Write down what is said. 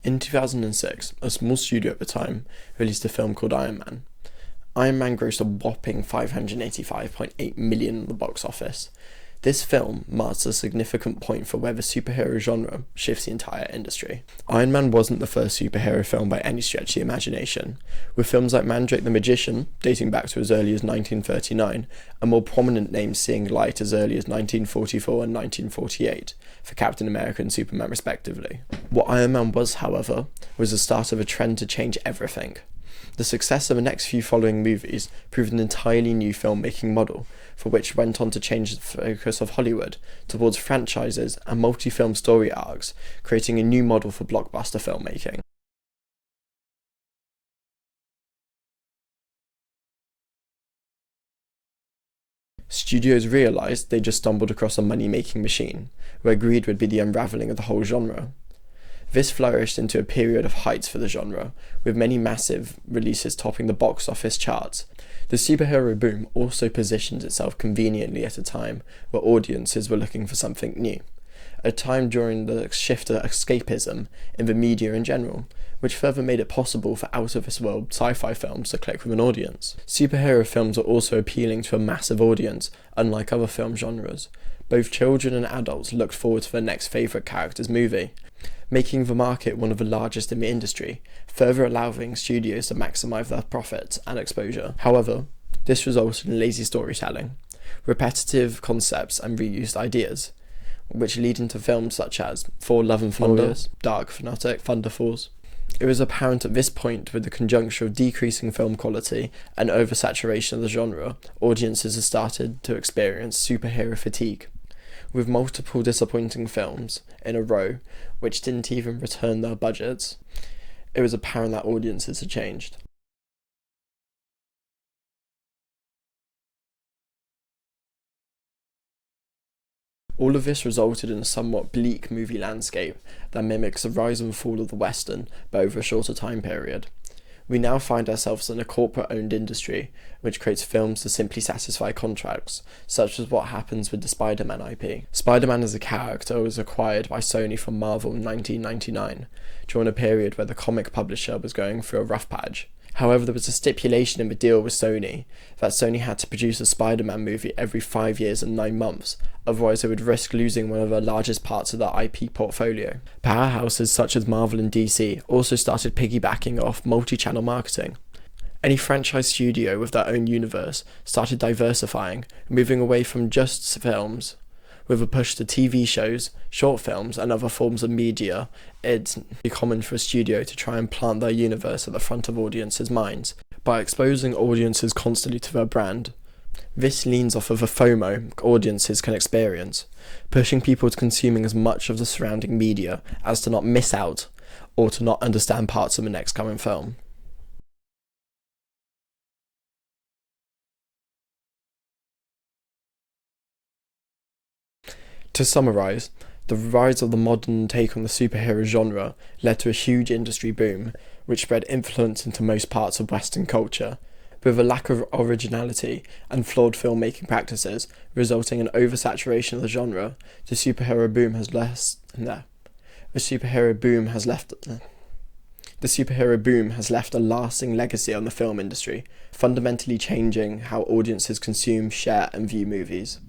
In 2006, a small studio at the time released a film called Iron Man. Iron Man grossed a whopping $585.8 million at the box office. This film marks a significant point for where the superhero genre shifts the entire industry. Iron Man wasn't the first superhero film by any stretch of the imagination, with films like Mandrake the Magician, dating back to as early as 1939, and more prominent names seeing light as early as 1944 and 1948, for Captain America and Superman respectively. What Iron Man was, however, was the start of a trend to change everything. The success of the next few following movies proved an entirely new filmmaking model, for which went on to change the focus of Hollywood towards franchises and multi-film story arcs, creating a new model for blockbuster filmmaking. Studios realised they just stumbled across a money-making machine, where greed would be the unravelling of the whole genre. This flourished into a period of heights for the genre, with many massive releases topping the box office charts. The superhero boom also positioned itself conveniently at a time where audiences were looking for something new, a time during the shift to escapism in the media in general, which further made it possible for out-of-this-world sci-fi films to click with an audience. Superhero films are also appealing to a massive audience, unlike other film genres. Both children and adults looked forward to their next favourite character's movie, making the market one of the largest in the industry, further allowing studios to maximise their profits and exposure. However, this resulted in lazy storytelling, repetitive concepts and reused ideas, which lead into films such as Thor Love and Thunder, Dark Fanatic, Thunder Force. It was apparent at this point, with the conjuncture of decreasing film quality and oversaturation of the genre, audiences have started to experience superhero fatigue, with multiple disappointing films in a row which didn't even return their budgets. It was apparent that audiences had changed. All of this resulted in a somewhat bleak movie landscape that mimics the rise and fall of the Western, but over a shorter time period. We now find ourselves in a corporate-owned industry, which creates films to simply satisfy contracts, such as what happens with the Spider-Man IP. Spider-Man as a character was acquired by Sony from Marvel in 1999, during a period where the comic publisher was going through a rough patch. However, there was a stipulation in the deal with Sony that Sony had to produce a Spider-Man movie every 5 years and 9 months, otherwise they would risk losing one of the largest parts of their IP portfolio. Powerhouses such as Marvel and DC also started piggybacking off multi-channel marketing. Any franchise studio with their own universe started diversifying, moving away from just films. With a push to TV shows, short films and other forms of media, it's common for a studio to try and plant their universe at the front of audiences' minds by exposing audiences constantly to their brand. This leans off of a FOMO audiences can experience, pushing people to consuming as much of the surrounding media as to not miss out or to not understand parts of the next coming film. To summarise, the rise of the modern take on the superhero genre led to a huge industry boom, which spread influence into most parts of Western culture, with a lack of originality and flawed filmmaking practices resulting in oversaturation of the genre. The superhero boom has left a lasting legacy on the film industry, fundamentally changing how audiences consume, share and view movies.